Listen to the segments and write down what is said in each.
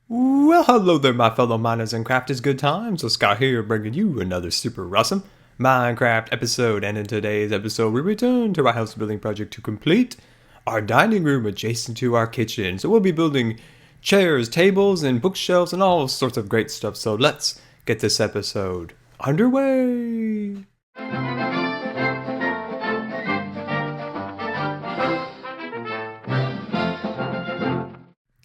Well, hello there, my fellow miners and crafters. Good times. So Scott here, bringing you another super awesome Minecraft episode. And in today's episode, we return to our house building project to complete our dining room adjacent to our kitchen. So we'll be building chairs, tables, and bookshelves, and all sorts of great stuff. So let's get this episode underway.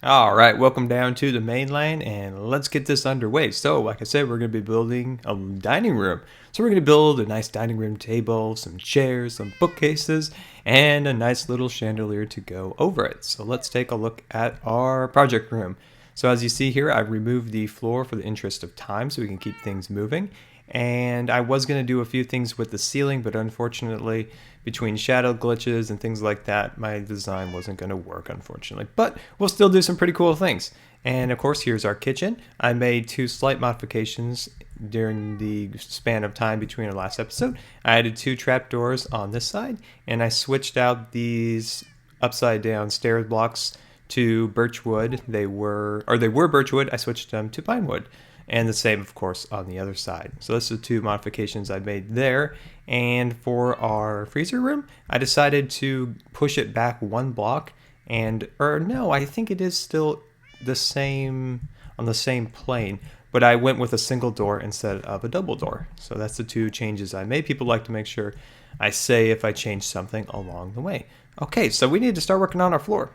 All right, welcome down to the mainland, and let's get this underway. So, like I said, we're going to be building a dining room. So we're going to build a nice dining room table, some chairs, some bookcases, and a nice little chandelier to go over it. So let's take a look at our project room. So as you see here, I've removed the floor for the interest of time so we can keep things moving. And I was going to do a few things with the ceiling, but unfortunately, between shadow glitches and things like that, my design wasn't going to work, unfortunately. But we'll still do some pretty cool things. And of course, here's our kitchen. I made two slight modifications during the span of time between our last episode. I added two trapdoors on this side, and I switched out these upside down stairs blocks to birch wood. They were birch wood. I switched them to pine wood. And the same, of course, on the other side. So those are the two modifications I made there. And for our freezer room, I decided to push it back one block. I think it is still the same, on the same plane. But I went with a single door instead of a double door. So that's the two changes I made. People like to make sure I say if I change something along the way. Okay, so we need to start working on our floor.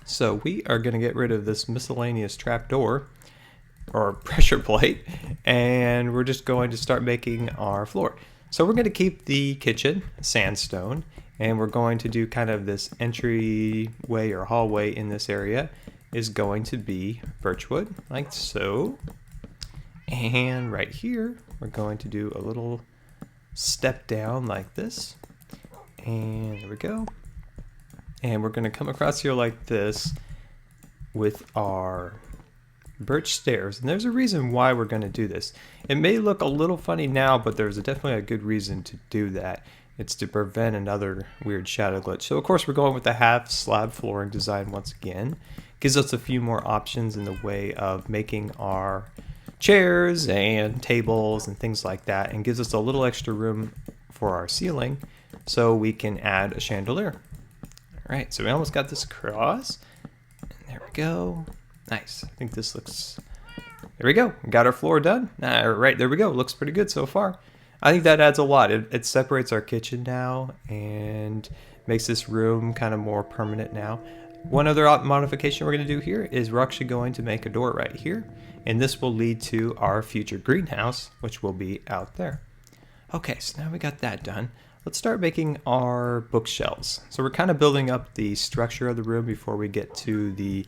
So we are going to get rid of this miscellaneous trapdoor or pressure plate, and we're just going to start making our floor. So we're going to keep the kitchen sandstone, and we're going to do kind of this entryway or hallway in this area is going to be birchwood, like so. And right here, we're going to do a little step down like this. And there we go. And we're going to come across here like this with our birch stairs, and there's a reason why we're going to do this. It may look a little funny now, but there's definitely a good reason to do that. It's to prevent another weird shadow glitch. So of course we're going with the half slab flooring design once again. Gives us a few more options in the way of making our chairs and tables and things like that, and gives us a little extra room for our ceiling so we can add a chandelier. Alright, so we almost got this across, and there we go. Nice. I think this looks... There we go. Got our floor done. Right, there we go. Looks pretty good so far. I think that adds a lot. It separates our kitchen now and makes this room kind of more permanent now. One other modification we're going to do here is we're actually going to make a door right here. And this will lead to our future greenhouse, which will be out there. Okay, so now we got that done. Let's start making our bookshelves. So we're kind of building up the structure of the room before we get to the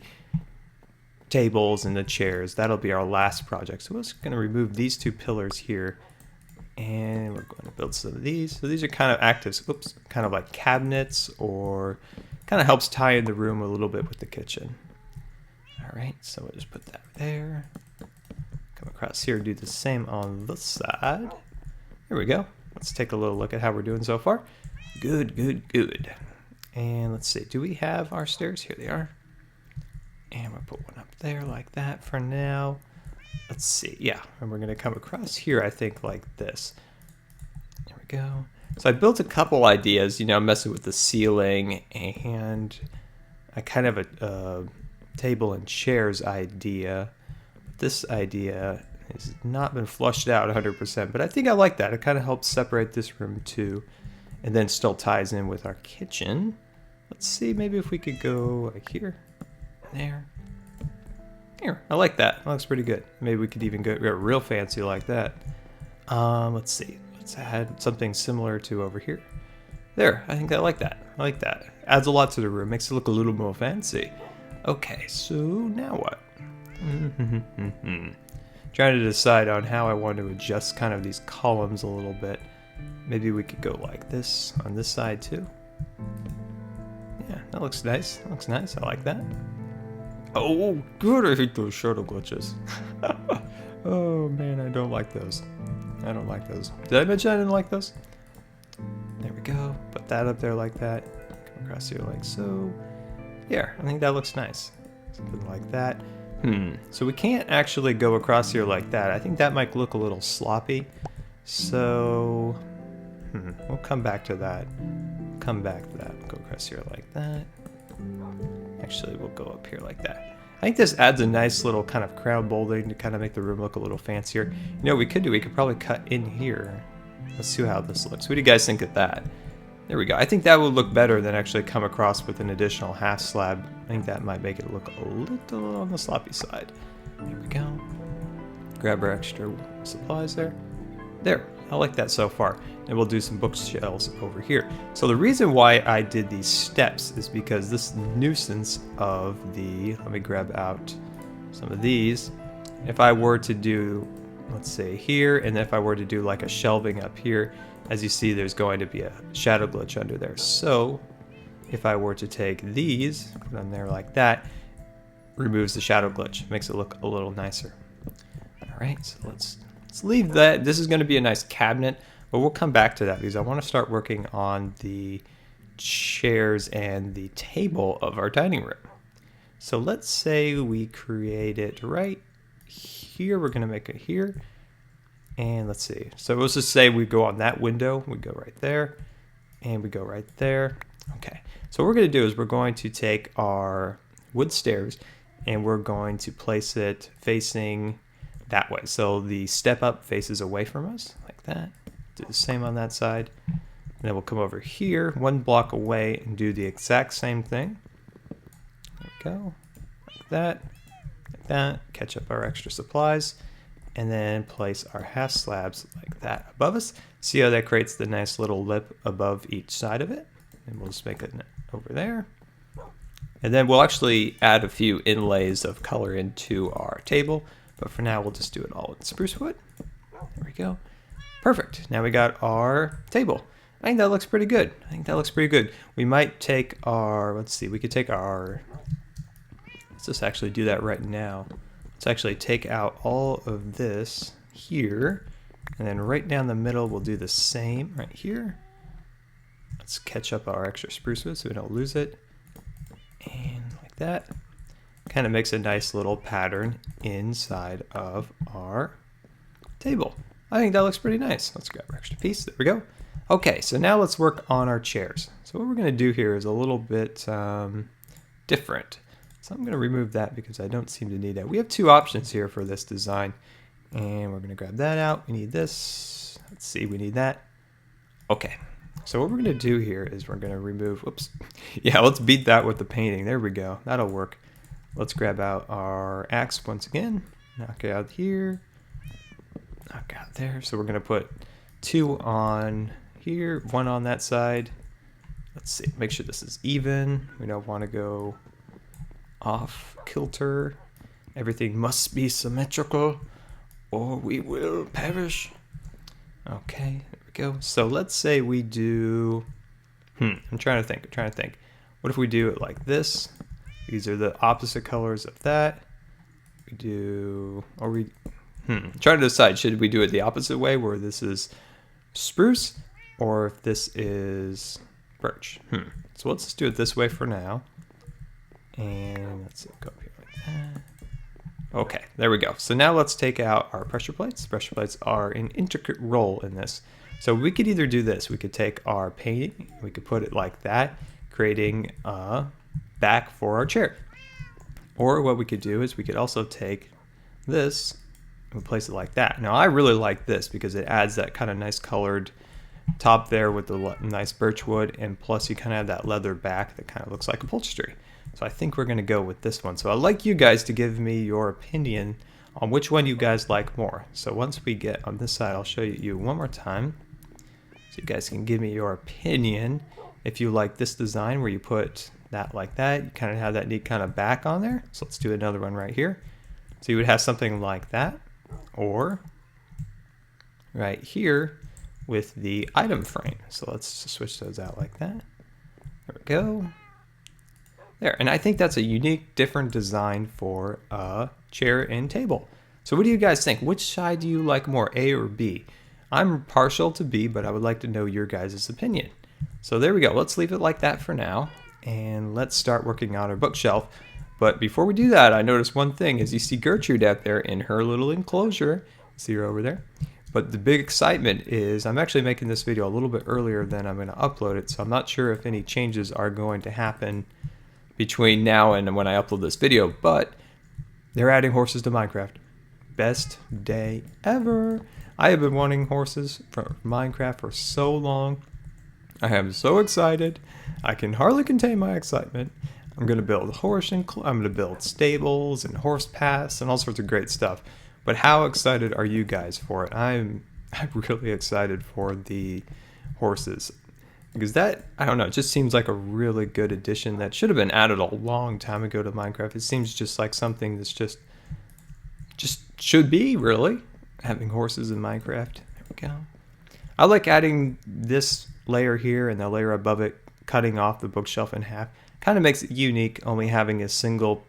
tables and the chairs. That'll be our last project. So we're just going to remove these two pillars here, and we're going to build some of these. So these are kind of active, kind of like cabinets, or kind of helps tie in the room a little bit with the kitchen. All right, so we'll just put that there. Come across here, do the same on this side. Here we go. Let's take a little look at how we're doing so far. Good, good, good. And let's see, do we have our stairs? Here they are. And we'll put one up there like that for now. Let's see. Yeah, and we're going to come across here, I think, like this. There we go. So I built a couple ideas, messing with the ceiling, and I kind of a table and chairs idea. This idea has not been flushed out 100%, but I think I like that. It kind of helps separate this room too, and then still ties in with our kitchen. Let's see, maybe if we could go like here. There. Here, I like that. That looks pretty good. Maybe we could even go real fancy like that. Let's see. Let's add something similar to over here. There, I think I like that. I like that. Adds a lot to the room. Makes it look a little more fancy. Okay, so now what? Trying to decide on how I want to adjust kind of these columns a little bit. Maybe we could go like this on this side too. Yeah, that looks nice. That looks nice. I like that. Oh, good. I hate those shadow glitches. Oh, man, I don't like those. I don't like those. Did I mention I didn't like those? There we go. Put that up there like that. Come across here like so. Yeah, I think that looks nice. Something like that. So we can't actually go across here like that. I think that might look a little sloppy. So, we'll come back to that. Come back to that. Go across here like that. Actually, we'll go up here like that. I think this adds a nice little kind of crown molding to kind of make the room look a little fancier. You know what we could do? We could probably cut in here. Let's see how this looks. What do you guys think of that? There we go. I think that would look better than actually come across with an additional half slab. I think that might make it look a little on the sloppy side. Here we go. Grab our extra supplies there. There, I like that so far. And we'll do some bookshelves over here. So the reason why I did these steps is because this nuisance of the, let me grab out some of these. If I were to do, let's say here, and then if I were to do like a shelving up here, as you see, there's going to be a shadow glitch under there. So if I were to take these, put them there like that, removes the shadow glitch, makes it look a little nicer. All right, so let's leave that. This is going to be a nice cabinet, but we'll come back to that because I want to start working on the chairs and the table of our dining room. So let's say we create it right here. We're going to make it here. And let's see. So let's just say we go on that window. We go right there. And we go right there. Okay. So what we're going to do is we're going to take our wood stairs and we're going to place it facing that way. So the step up faces away from us like that. Do the same on that side. And then we'll come over here 1 block away and do the exact same thing. There we go. Like that. Like that. Catch up our extra supplies. And then place our half slabs like that above us. See how that creates the nice little lip above each side of it? And we'll just make it over there. And then we'll actually add a few inlays of color into our table. But for now, we'll just do it all with spruce wood. There we go. Perfect. Now we got our table. I think that looks pretty good. We might take our, let's see, we could take our, let's just actually do that right now. Let's actually take out all of this here, and then right down the middle we'll do the same right here. Let's catch up our extra spruce wood so we don't lose it. And like that. Kind of makes a nice little pattern inside of our table. I think that looks pretty nice. Let's grab our extra piece. There we go. Okay, so now let's work on our chairs. So what we're going to do here is a little bit different. So I'm going to remove that because I don't seem to need that. We have 2 options here for this design. And we're going to grab that out. We need this. Let's see, we need that. Okay. So what we're going to do here is we're going to remove, whoops. Yeah, let's beat that with the painting. There we go. That'll work. Let's grab out our axe once again. Knock it out here. Knock out there. So we're going to put 2 on here, 1 on that side. Let's see. Make sure this is even. We don't want to go off kilter. Everything must be symmetrical or we will perish. Okay, there we go. So let's say we do, I'm trying to think. What if we do it like this? These are the opposite colors of that. We do, or we, trying to decide, should we do it the opposite way where this is spruce or if this is birch? So let's just do it this way for now. And let's see, go up here like that. Okay, there we go. So now let's take out our pressure plates. Pressure plates are an intricate role in this. So we could either do this. We could take our painting, we could put it like that, creating a back for our chair. Or what we could do is we could also take this and place it like that. Now I really like this because it adds that kind of nice colored top there with the nice birch wood, and plus you kind of have that leather back that kind of looks like upholstery. So I think we're going to go with this one. So I'd like you guys to give me your opinion on which one you guys like more. So once we get on this side, I'll show you one more time. So you guys can give me your opinion if you like this design where you put that like that. You kind of have that neat kind of back on there. So let's do another one right here. So you would have something like that. Or right here with the item frame. So let's just switch those out like that. There we go. There, and I think that's a unique, different design for a chair and table. So what do you guys think? Which side do you like more, A or B? I'm partial to B, but I would like to know your guys' opinion. So there we go. Let's leave it like that for now, and let's start working on our bookshelf. But before we do that, I noticed one thing. As you see Gertrude out there in her little enclosure, see her over there? But the big excitement is I'm actually making this video a little bit earlier than I'm going to upload it, so I'm not sure if any changes are going to happen between now and when I upload this video, but they're adding horses to Minecraft. Best day ever. I have been wanting horses for Minecraft for so long. I am so excited. I can hardly contain my excitement. I'm going to build I'm going to build stables and horse paths and all sorts of great stuff. But how excited are you guys for it? I'm really excited for the horses. Because that, I don't know, it just seems like a really good addition that should have been added a long time ago to Minecraft. It seems just like something that's just should be, really, having horses in Minecraft. There we go. I like adding this layer here and the layer above it, cutting off the bookshelf in half. Kind of makes it unique, only having a single,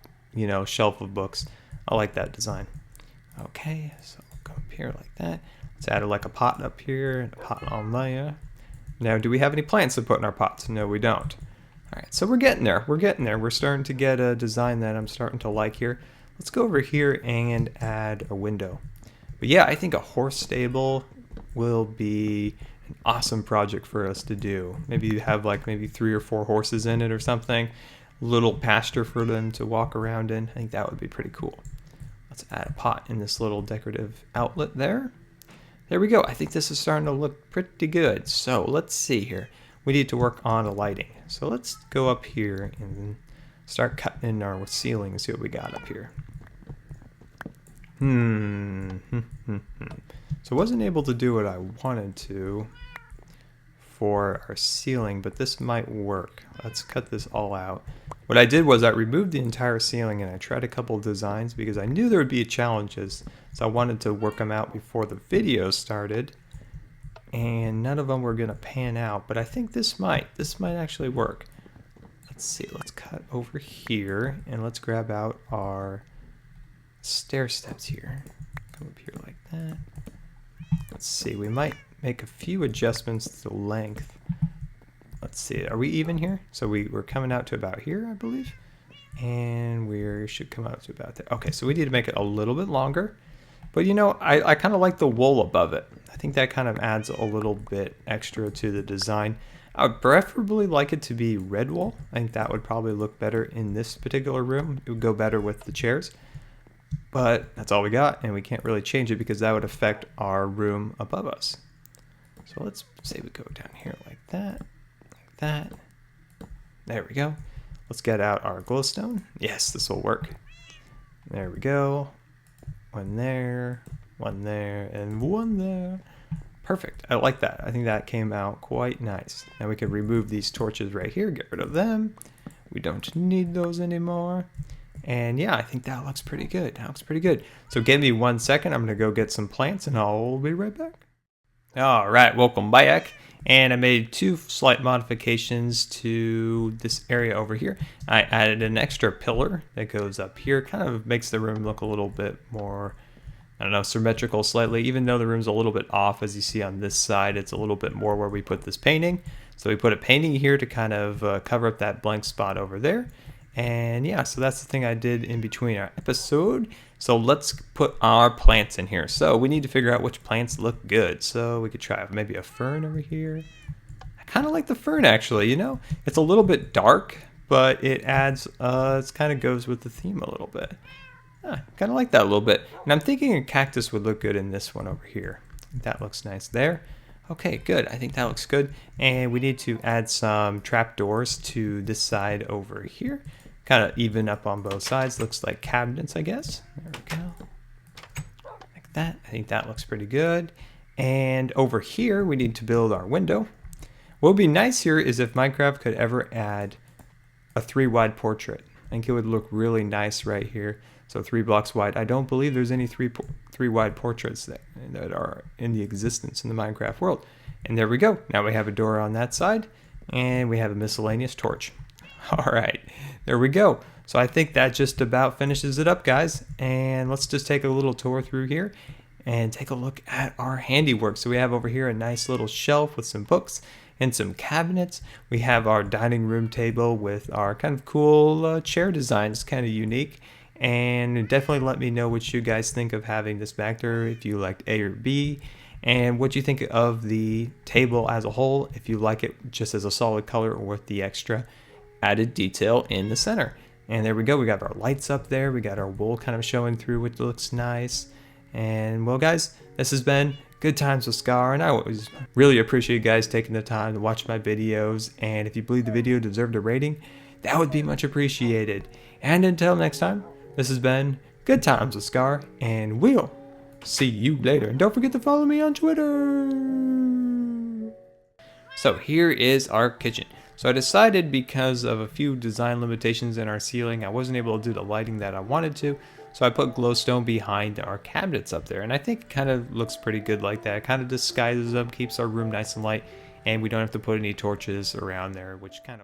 shelf of books. I like that design. Okay, so we'll go up here like that. Let's add like a pot up here and a pot on there. Now, do we have any plants to put in our pots? No, we don't. All right, so we're getting there. We're getting there. We're starting to get a design that I'm starting to like here. Let's go over here and add a window. But yeah, I think a horse stable will be an awesome project for us to do. Maybe you have like maybe 3 or 4 horses in it or something. Little pasture for them to walk around in. I think that would be pretty cool. Let's add a pot in this little decorative outlet there. There we go. I think this is starting to look pretty good. So let's see here. We need to work on the lighting. So let's go up here and start cutting in our ceiling and see what we got up here. So I wasn't able to do what I wanted to for our ceiling, but this might work. Let's cut this all out. What I did was I removed the entire ceiling and I tried a couple of designs because I knew there would be challenges. So I wanted to work them out before the video started. And none of them were gonna pan out, but I think this might actually work. Let's see, let's cut over here and let's grab out our stair steps here. Come up here like that. Let's see, we might make a few adjustments to the length. Let's see, are we even here? So we're coming out to about here, I believe. And we should come out to about there. Okay, so we need to make it a little bit longer. But I kind of like the wool above it. I think that kind of adds a little bit extra to the design. I would preferably like it to be red wool. I think that would probably look better in this particular room. It would go better with the chairs. But that's all we got, and we can't really change it because that would affect our room above us. So let's say we go down here like that, like that. There we go. Let's get out our glowstone. Yes, this will work. There we go. One there, and one there. Perfect. I like that. I think that came out quite nice. Now we can remove these torches right here, get rid of them. We don't need those anymore. And yeah, I think that looks pretty good. That looks pretty good. So give me 1 second. I'm going to go get some plants and I'll be right back. All right, welcome back. And I made 2 slight modifications to this area over here. I added an extra pillar that goes up here. Kind of makes the room look a little bit more, I don't know, symmetrical slightly. Even though the room's a little bit off, as you see on this side, it's a little bit more where we put this painting. So we put a painting here to kind of cover up that blank spot over there. And yeah, so that's the thing I did in between our episode. So let's put our plants in here. So we need to figure out which plants look good. So we could try maybe a fern over here. I kind of like the fern actually, It's a little bit dark, but it adds, it kind of goes with the theme a little bit. Kind of like that a little bit. And I'm thinking a cactus would look good in this one over here. That looks nice there. Okay, good. I think that looks good. And we need to add some trapdoors to this side over here. Kind of even up on both sides. Looks like cabinets, I guess. There we go. Like that. I think that looks pretty good. And over here, we need to build our window. What would be nice here is if Minecraft could ever add a 3-wide portrait. I think it would look really nice right here. So 3 blocks wide. I don't believe there's any 3-wide portraits that are in the existence in the Minecraft world. And there we go. Now we have a door on that side, and we have a miscellaneous torch. All right, there we go. So I think that just about finishes it up, guys. And let's just take a little tour through here and take a look at our handiwork. So we have over here a nice little shelf with some books. and some cabinets. We have our dining room table with our kind of cool chair design. It's kind of unique. And definitely let me know what you guys think of having this back there, if you liked A or B, and what you think of the table as a whole, if you like it just as a solid color or with the extra added detail in the center. And there we go, we got our lights up there, we got our wool kind of showing through, which looks nice. And well guys, this has been Good Times with Scar, and I always really appreciate you guys taking the time to watch my videos, and if you believe the video deserved a rating, that would be much appreciated. And until next time, this has been Good Times with Scar, and we'll see you later. And don't forget to follow me on Twitter. So here is our kitchen. So I decided, because of a few design limitations in our ceiling, I wasn't able to do the lighting that I wanted to. So I put glowstone behind our cabinets up there, and I think it kind of looks pretty good like that. It kind of disguises them, keeps our room nice and light, and we don't have to put any torches around there, which kind of